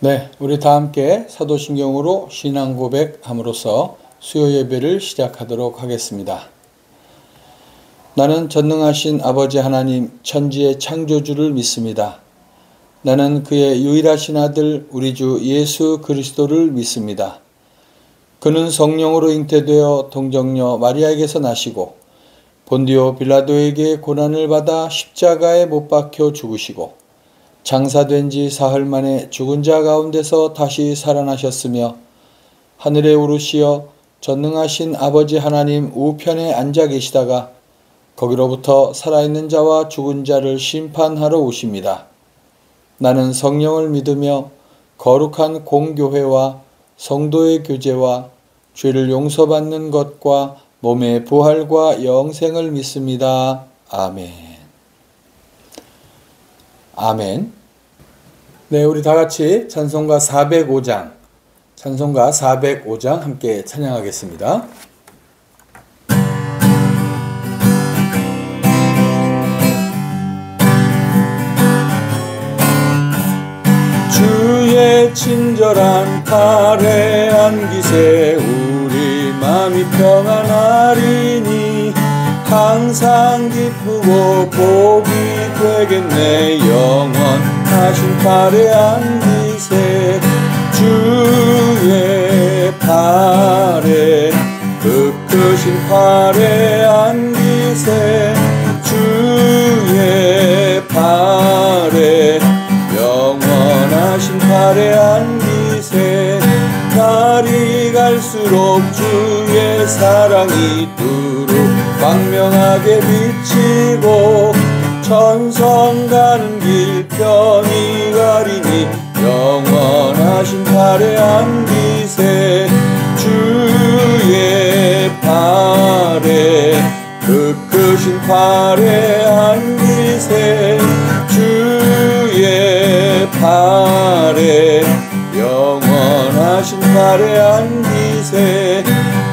네, 우리 다 함께 사도신경으로 신앙 고백함으로써 수요 예배를 시작하도록 하겠습니다. 나는 전능하신 아버지 하나님 천지의 창조주를 믿습니다. 나는 그의 유일하신 아들 우리 주 예수 그리스도를 믿습니다. 그는 성령으로 잉태되어 동정녀 마리아에게서 나시고 본디오 빌라도에게 고난을 받아 십자가에 못 박혀 죽으시고 장사된 지 사흘 만에 죽은 자 가운데서 다시 살아나셨으며 하늘에 오르시어 전능하신 아버지 하나님 우편에 앉아 계시다가 거기로부터 살아있는 자와 죽은 자를 심판하러 오십니다. 나는 성령을 믿으며 거룩한 공교회와 성도의 교제와 죄를 용서받는 것과 몸의 부활과 영생을 믿습니다. 아멘. 아멘. 네, 우리 다 같이 찬송가 405장 함께 찬양하겠습니다. 주의 친절한 팔에 안기세 우리 마음이 평안하리니 항상 기쁘고 복이 되겠네 영원하신 팔에 안기세 주의 팔에 크신 팔에 안기세 주의 팔에 영원하신 팔에 안기세 날이 갈수록 주의 사랑이 두루 광명하게 비치고 천성 가는 길 편히 가리니 영원하신 팔에 안기세 주의 팔에 크신 팔에 안기세 주의 팔에 영원하신 팔에 안기세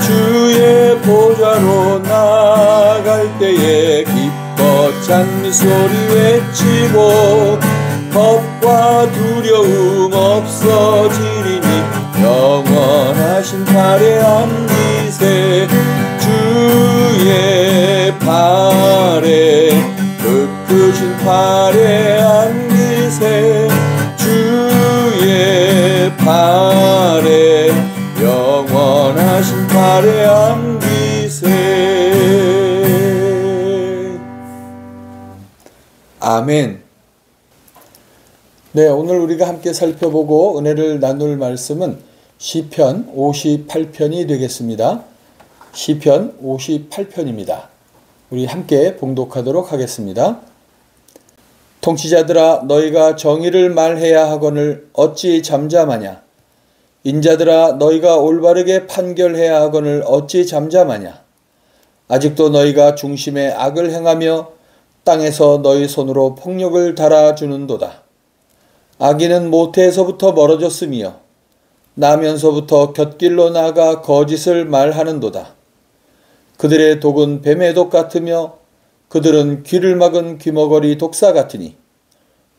주의 보좌로 나갈 때에 기뻐 찬미 소리 외치고 겁과 두려움 없어지리니 영원하신 팔에 안기세 주의 팔에 크신 팔에 안기세 주의 팔에 영원하신 팔에 안기세. 아멘. 네, 오늘 우리가 함께 살펴보고 은혜를 나눌 말씀은 시편 58편이 되겠습니다. 시편 58편입니다. 우리 함께 봉독하도록 하겠습니다. 통치자들아 너희가 정의를 말해야 하거늘 어찌 잠잠하냐. 인자들아 너희가 올바르게 판결해야 하거늘 어찌 잠잠하냐. 아직도 너희가 중심에 악을 행하며 땅에서 너희 손으로 폭력을 달아주는도다. 악인은 모태에서부터 멀어졌으며 나면서부터 곁길로 나가 거짓을 말하는도다. 그들의 독은 뱀의 독 같으며 그들은 귀를 막은 귀머거리 독사 같으니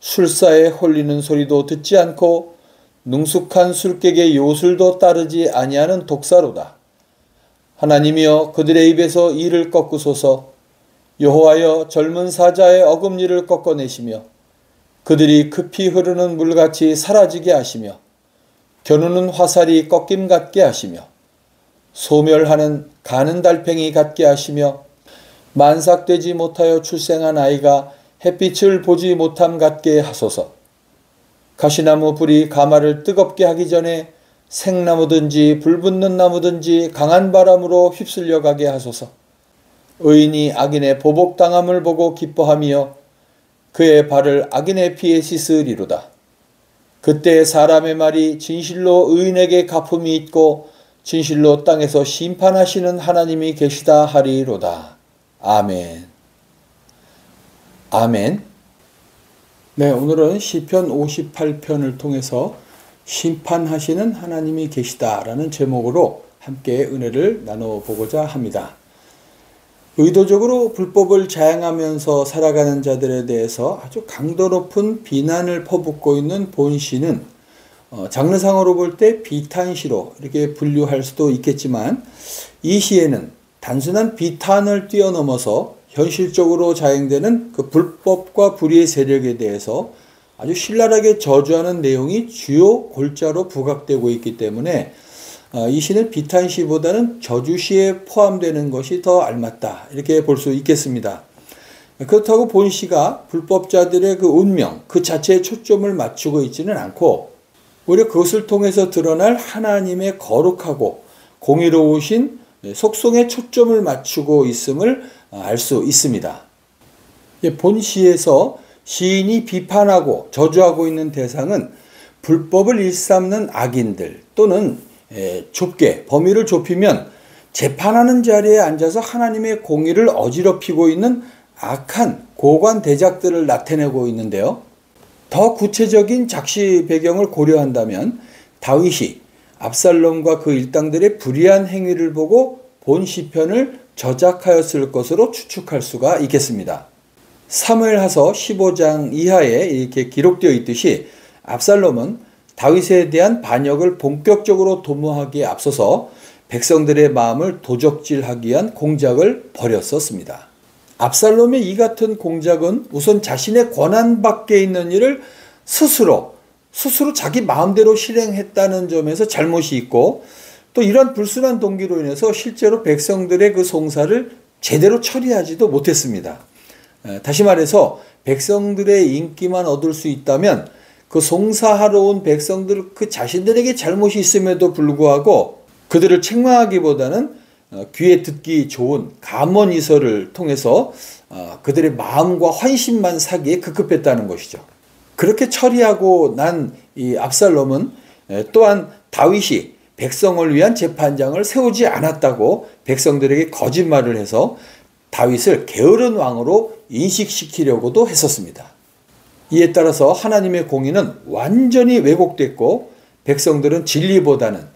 술사에 홀리는 소리도 듣지 않고 능숙한 술객의 요술도 따르지 아니하는 독사로다. 하나님이여 그들의 입에서 이를 꺾으소서. 여호와여 젊은 사자의 어금니를 꺾어내시며 그들이 급히 흐르는 물같이 사라지게 하시며 겨누는 화살이 꺾임 같게 하시며 소멸하는 가는 달팽이 같게 하시며 만삭되지 못하여 출생한 아이가 햇빛을 보지 못함 같게 하소서. 가시나무 불이 가마를 뜨겁게 하기 전에 생나무든지 불붙는 나무든지 강한 바람으로 휩쓸려 가게 하소서. 의인이 악인의 보복당함을 보고 기뻐하며 그의 발을 악인의 피에 씻으리로다. 그때 사람의 말이 진실로 의인에게 갚음이 있고 진실로 땅에서 심판하시는 하나님이 계시다 하리로다. 아멘. 아멘. 네, 오늘은 시편 58편을 통해서 심판하시는 하나님이 계시다라는 제목으로 함께 은혜를 나눠보고자 합니다. 의도적으로 불법을 자행하면서 살아가는 자들에 대해서 아주 강도 높은 비난을 퍼붓고 있는 본 시는 장르상으로 볼 때 비탄시로 이렇게 분류할 수도 있겠지만 이 시에는 단순한 비탄을 뛰어넘어서 현실적으로 자행되는 그 불법과 불의의 세력에 대해서 아주 신랄하게 저주하는 내용이 주요 골자로 부각되고 있기 때문에 이 시는 비탄시보다는 저주시에 포함되는 것이 더 알맞다 이렇게 볼 수 있겠습니다. 그렇다고 본 시가 불법자들의 그 운명 그 자체에 초점을 맞추고 있지는 않고 오히려 그것을 통해서 드러날 하나님의 거룩하고 공의로우신 속성에 초점을 맞추고 있음을 알 수 있습니다. 본 시에서 시인이 비판하고 저주하고 있는 대상은 불법을 일삼는 악인들 또는 좁게 범위를 좁히면 재판하는 자리에 앉아서 하나님의 공의를 어지럽히고 있는 악한 고관 대작들을 나타내고 있는데요. 더 구체적인 작시 배경을 고려한다면 다윗이 압살롬과 그 일당들의 불의한 행위를 보고 본 시편을 저작하였을 것으로 추측할 수가 있겠습니다. 사무엘하서 15장 이하에 이렇게 기록되어 있듯이 압살롬은 다윗에 대한 반역을 본격적으로 도모하기에 앞서서 백성들의 마음을 도적질하기 위한 공작을 벌였었습니다. 압살롬의 이 같은 공작은 우선 자신의 권한 밖에 있는 일을 스스로 자기 마음대로 실행했다는 점에서 잘못이 있고 또 이런 불순한 동기로 인해서 실제로 백성들의 그 송사를 제대로 처리하지도 못했습니다. 다시 말해서 백성들의 인기만 얻을 수 있다면 그 송사하러 온 백성들 그 자신들에게 잘못이 있음에도 불구하고 그들을 책망하기보다는 귀에 듣기 좋은 감언이설을 통해서 그들의 마음과 환심만 사기에 급급했다는 것이죠. 그렇게 처리하고 난 이 압살롬은 또한 다윗이 백성을 위한 재판장을 세우지 않았다고 백성들에게 거짓말을 해서 다윗을 게으른 왕으로 인식시키려고도 했었습니다. 이에 따라서 하나님의 공의는 완전히 왜곡됐고 백성들은 진리보다는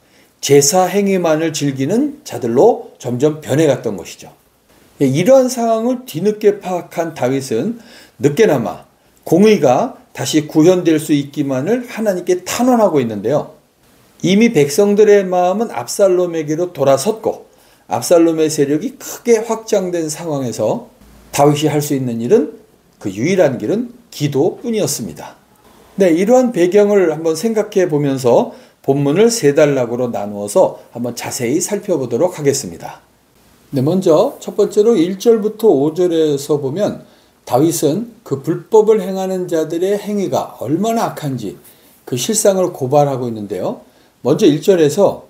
제사 행위만을 즐기는 자들로 점점 변해갔던 것이죠. 이러한 상황을 뒤늦게 파악한 다윗은 늦게나마 공의가 다시 구현될 수 있기만을 하나님께 탄원하고 있는데요. 이미 백성들의 마음은 압살롬에게로 돌아섰고 압살롬의 세력이 크게 확장된 상황에서 다윗이 할 수 있는 일은 그 유일한 길은 기도뿐이었습니다. 네, 이러한 배경을 한번 생각해 보면서 본문을 세 단락으로 나누어서 한번 자세히 살펴보도록 하겠습니다. 네, 먼저 첫 번째로 1절부터 5절에서 보면 다윗은 그 불법을 행하는 자들의 행위가 얼마나 악한지 그 실상을 고발하고 있는데요. 먼저 1절에서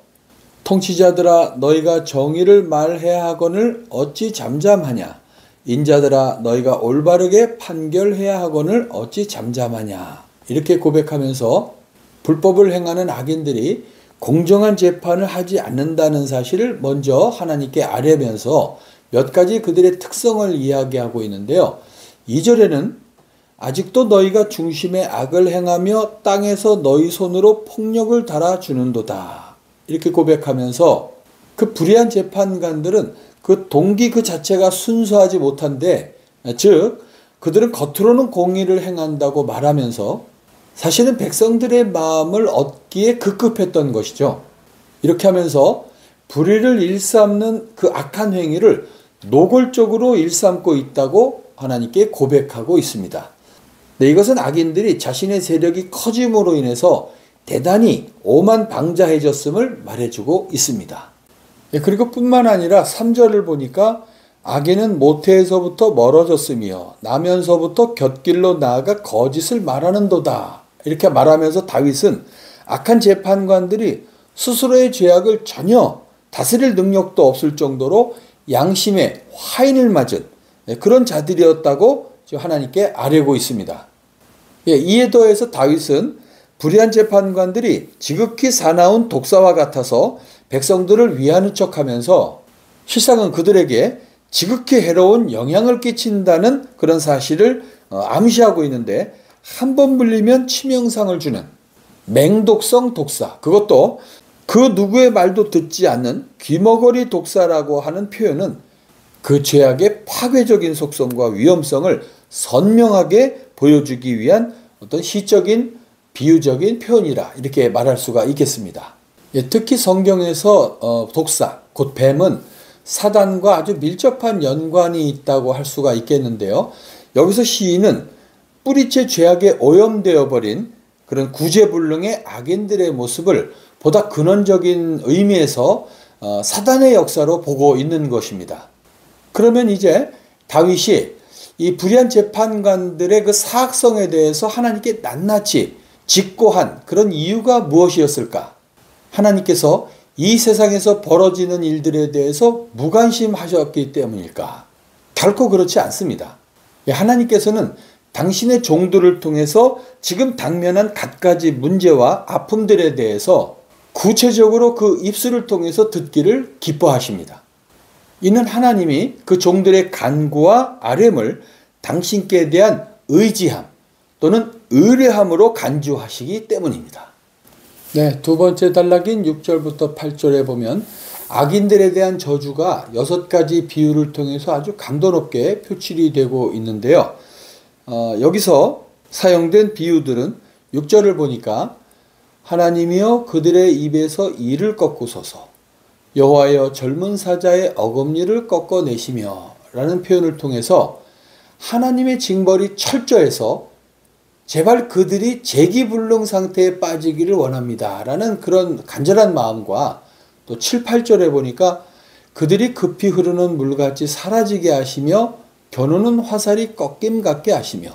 통치자들아 너희가 정의를 말해야 하거늘 어찌 잠잠하냐. 인자들아 너희가 올바르게 판결해야 하거늘 어찌 잠잠하냐. 이렇게 고백하면서 불법을 행하는 악인들이 공정한 재판을 하지 않는다는 사실을 먼저 하나님께 아뢰면서 몇 가지 그들의 특성을 이야기하고 있는데요. 2절에는 아직도 너희가 중심에 악을 행하며 땅에서 너희 손으로 폭력을 달아주는도다. 이렇게 고백하면서 그 불의한 재판관들은 그 동기 그 자체가 순수하지 못한데, 즉 그들은 겉으로는 공의를 행한다고 말하면서 사실은 백성들의 마음을 얻기에 급급했던 것이죠. 이렇게 하면서 불의를 일삼는 그 악한 행위를 노골적으로 일삼고 있다고 하나님께 고백하고 있습니다. 네, 이것은 악인들이 자신의 세력이 커짐으로 인해서 대단히 오만방자해졌음을 말해주고 있습니다. 네, 그리고 뿐만 아니라 3절을 보니까 악인은 모태에서부터 멀어졌으며 나면서부터 곁길로 나아가 거짓을 말하는도다. 이렇게 말하면서 다윗은 악한 재판관들이 스스로의 죄악을 전혀 다스릴 능력도 없을 정도로 양심에 화인을 맞은 그런 자들이었다고 하나님께 아뢰고 있습니다. 이에 더해서 다윗은 불의한 재판관들이 지극히 사나운 독사와 같아서 백성들을 위하는 척하면서 실상은 그들에게 지극히 해로운 영향을 끼친다는 그런 사실을 암시하고 있는데, 한 번 물리면 치명상을 주는 맹독성 독사, 그것도 그 누구의 말도 듣지 않는 귀머거리 독사라고 하는 표현은 그 죄악의 파괴적인 속성과 위험성을 선명하게 보여주기 위한 어떤 시적인 비유적인 표현이라 이렇게 말할 수가 있겠습니다. 특히 성경에서 독사, 곧 뱀은 사단과 아주 밀접한 연관이 있다고 할 수가 있겠는데요. 여기서 시인은 뿌리째 죄악에 오염되어 버린 그런 구제불능의 악인들의 모습을 보다 근원적인 의미에서 사단의 역사로 보고 있는 것입니다. 그러면 이제 다윗이 이 불의한 재판관들의 그 사악성에 대해서 하나님께 낱낱이 직고한 그런 이유가 무엇이었을까? 하나님께서 이 세상에서 벌어지는 일들에 대해서 무관심하셨기 때문일까? 결코 그렇지 않습니다. 하나님께서는 당신의 종들을 통해서 지금 당면한 갖가지 문제와 아픔들에 대해서 구체적으로 그 입술을 통해서 듣기를 기뻐하십니다. 이는 하나님이 그 종들의 간구와 아뢰음을 당신께 대한 의지함 또는 의뢰함으로 간주하시기 때문입니다. 네, 두 번째 단락인 6절부터 8절에 보면 악인들에 대한 저주가 6가지 비유를 통해서 아주 강도 높게 표출이 되고 있는데요. 여기서 사용된 비유들은 6절을 보니까 하나님이여 그들의 입에서 이를 꺾으소서 여호와여 젊은 사자의 어금니를 꺾어내시며 라는 표현을 통해서 하나님의 징벌이 철저해서 제발 그들이 재기불능 상태에 빠지기를 원합니다 라는 그런 간절한 마음과 또 7, 8절에 보니까 그들이 급히 흐르는 물같이 사라지게 하시며 겨누는 화살이 꺾임 같게 하시며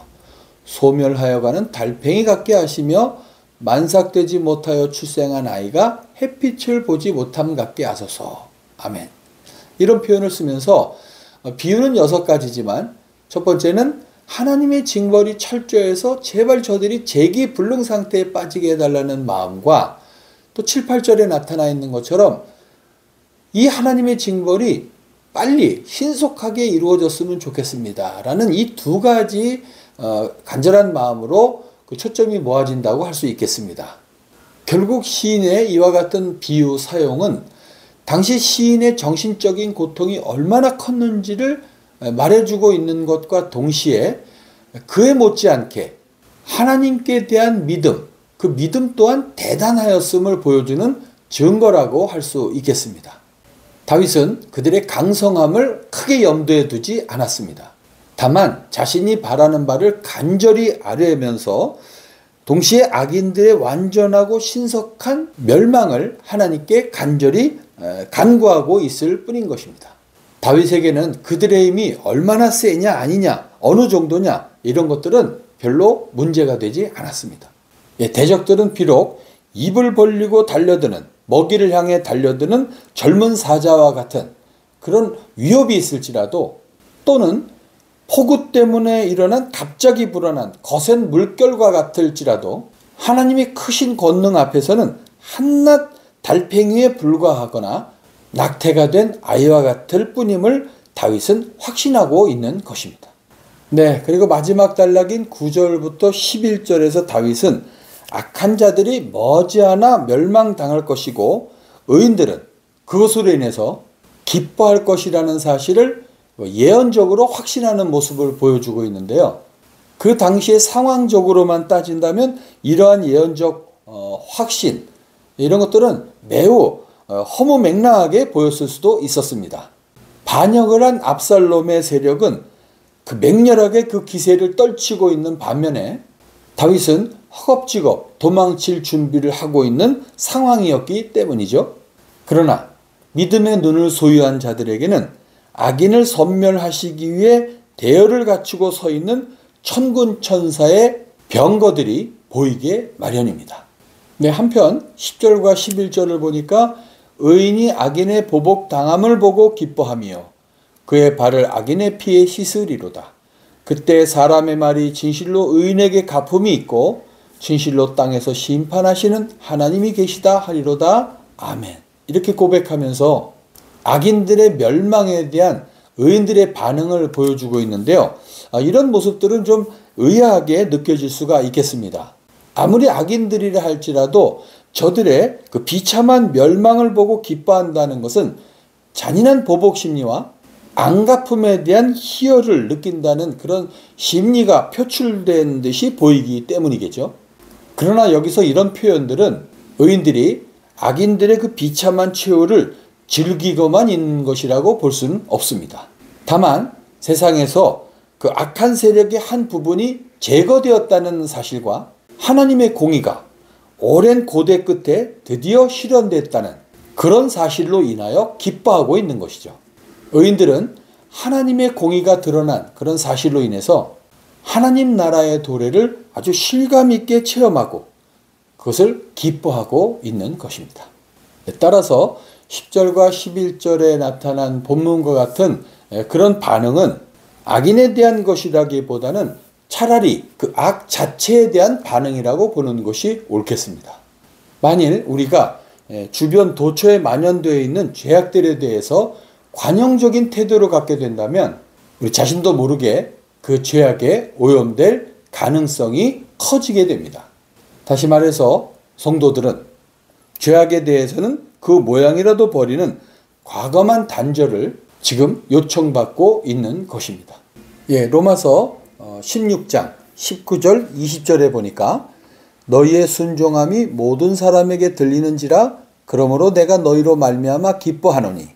소멸하여 가는 달팽이 같게 하시며 만삭되지 못하여 출생한 아이가 햇빛을 보지 못함 같게 하소서. 아멘. 이런 표현을 쓰면서 비유는 6가지지만 첫 번째는 하나님의 징벌이 철저해서 제발 저들이 재기불능 상태에 빠지게 해달라는 마음과 또 7, 8절에 나타나 있는 것처럼 이 하나님의 징벌이 빨리 신속하게 이루어졌으면 좋겠습니다 라는 이 2가지 간절한 마음으로 그 초점이 모아진다고 할 수 있겠습니다. 결국 시인의 이와 같은 비유 사용은 당시 시인의 정신적인 고통이 얼마나 컸는지를 말해주고 있는 것과 동시에 그에 못지않게 하나님께 대한 믿음, 그 믿음 또한 대단하였음을 보여주는 증거라고 할 수 있겠습니다. 다윗은 그들의 강성함을 크게 염두에 두지 않았습니다. 다만 자신이 바라는 바를 간절히 아뢰면서 동시에 악인들의 완전하고 신속한 멸망을 하나님께 간절히 간구하고 있을 뿐인 것입니다. 다윗에게는 그들의 힘이 얼마나 세냐 아니냐 어느 정도냐 이런 것들은 별로 문제가 되지 않았습니다. 대적들은 비록 입을 벌리고 달려드는 먹이를 향해 달려드는 젊은 사자와 같은 그런 위협이 있을지라도 또는 폭우 때문에 일어난 갑자기 불어난 거센 물결과 같을지라도 하나님의 크신 권능 앞에서는 한낱 달팽이에 불과하거나 낙태가 된 아이와 같을 뿐임을 다윗은 확신하고 있는 것입니다. 네, 그리고 마지막 단락인 9절부터 11절에서 다윗은 악한 자들이 머지않아 멸망당할 것이고 의인들은 그것으로 인해서 기뻐할 것이라는 사실을 예언적으로 확신하는 모습을 보여주고 있는데요. 그 당시의 상황적으로만 따진다면 이러한 예언적 확신 이런 것들은 매우 허무맹랑하게 보였을 수도 있었습니다. 반역을 한 압살롬의 세력은 그 맹렬하게 그 기세를 떨치고 있는 반면에 다윗은 허겁지겁 도망칠 준비를 하고 있는 상황이었기 때문이죠. 그러나 믿음의 눈을 소유한 자들에게는 악인을 섬멸하시기 위해 대열을 갖추고 서 있는 천군천사의 병거들이 보이게 마련입니다. 네, 한편 10절과 11절을 보니까 의인이 악인의 보복당함을 보고 기뻐하며 그의 발을 악인의 피에 씻으리로다. 그때 사람의 말이 진실로 의인에게 가품이 있고 진실로 땅에서 심판하시는 하나님이 계시다 하리로다. 아멘. 이렇게 고백하면서 악인들의 멸망에 대한 의인들의 반응을 보여주고 있는데요. 이런 모습들은 좀 의아하게 느껴질 수가 있겠습니다. 아무리 악인들이라 할지라도 저들의 그 비참한 멸망을 보고 기뻐한다는 것은 잔인한 보복 심리와 안갚음에 대한 희열을 느낀다는 그런 심리가 표출된 듯이 보이기 때문이겠죠. 그러나 여기서 이런 표현들은 의인들이 악인들의 그 비참한 최후를 즐기고만 있는 것이라고 볼 수는 없습니다. 다만 세상에서 그 악한 세력의 한 부분이 제거되었다는 사실과 하나님의 공의가 오랜 고대 끝에 드디어 실현됐다는 그런 사실로 인하여 기뻐하고 있는 것이죠. 의인들은 하나님의 공의가 드러난 그런 사실로 인해서 하나님 나라의 도래를 아주 실감 있게 체험하고 그것을 기뻐하고 있는 것입니다. 따라서 10절과 11절에 나타난 본문과 같은 그런 반응은 악인에 대한 것이라기보다는 차라리 그 악 자체에 대한 반응이라고 보는 것이 옳겠습니다. 만일 우리가 주변 도처에 만연되어 있는 죄악들에 대해서 관용적인 태도를 갖게 된다면 우리 자신도 모르게 그 죄악에 오염될 가능성이 커지게 됩니다. 다시 말해서 성도들은 죄악에 대해서는 그 모양이라도 버리는 과감한 단절을 지금 요청받고 있는 것입니다. 로마서 16장 19절 20절에 보니까 너희의 순종함이 모든 사람에게 들리는지라 그러므로 내가 너희로 말미암아 기뻐하노니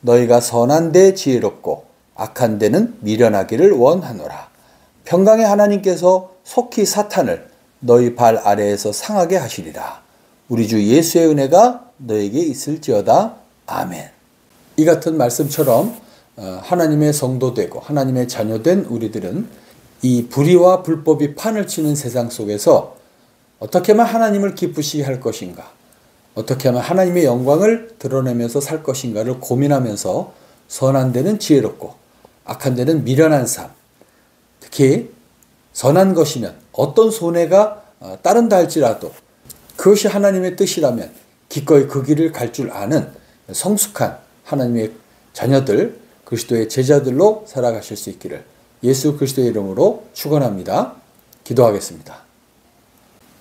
너희가 선한 데 지혜롭고 악한 데는 미련하기를 원하노라. 평강의 하나님께서 속히 사탄을 너희 발 아래에서 상하게 하시리라. 우리 주 예수의 은혜가 너에게 있을지어다. 아멘. 이 같은 말씀처럼 하나님의 성도되고 하나님의 자녀된 우리들은 이 불의와 불법이 판을 치는 세상 속에서 어떻게 하면 하나님을 기쁘시게 할 것인가, 어떻게 하면 하나님의 영광을 드러내면서 살 것인가를 고민하면서 선한 데는 지혜롭고 악한 데는 미련한 삶, 특히 선한 것이면 어떤 손해가 따른다 할지라도 그것이 하나님의 뜻이라면 기꺼이 그 길을 갈 줄 아는 성숙한 하나님의 자녀들, 그리스도의 제자들로 살아가실 수 있기를 예수 그리스도의 이름으로 축원합니다. 기도하겠습니다.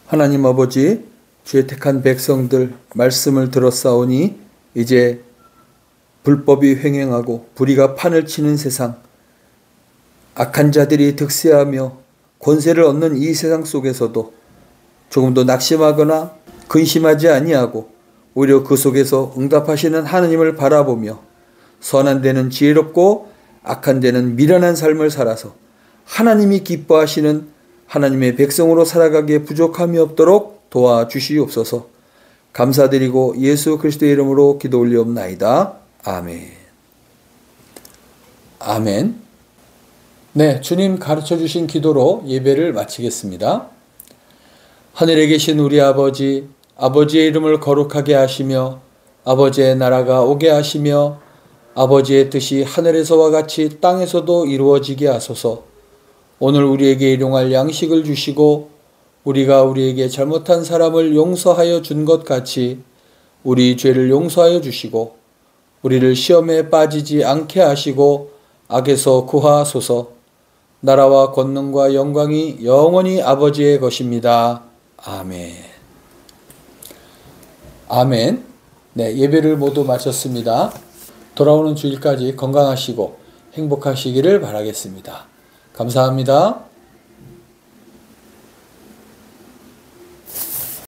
하나님 아버지, 주의 택한 백성들 말씀을 들었사오니 이제 불법이 횡행하고 불의가 판을 치는 세상, 악한 자들이 득세하며 권세를 얻는 이 세상 속에서도 조금도 낙심하거나 근심하지 아니하고 오히려 그 속에서 응답하시는 하나님을 바라보며 선한 데는 지혜롭고 악한 데는 미련한 삶을 살아서 하나님이 기뻐하시는 하나님의 백성으로 살아가기에 부족함이 없도록 도와주시옵소서. 감사드리고 예수 그리스도의 이름으로 기도 올리옵나이다. 아멘. 아멘. 네, 주님 가르쳐 주신 기도로 예배를 마치겠습니다. 하늘에 계신 우리 아버지, 아버지의 이름을 거룩하게 하시며 아버지의 나라가 오게 하시며 아버지의 뜻이 하늘에서와 같이 땅에서도 이루어지게 하소서. 오늘 우리에게 일용할 양식을 주시고 우리가 우리에게 잘못한 사람을 용서하여 준 것 같이 우리 죄를 용서하여 주시고 우리를 시험에 빠지지 않게 하시고 악에서 구하소서. 나라와 권능과 영광이 영원히 아버지의 것입니다. 아멘. 아멘. 네, 예배를 모두 마쳤습니다. 돌아오는 주일까지 건강하시고 행복하시기를 바라겠습니다. 감사합니다.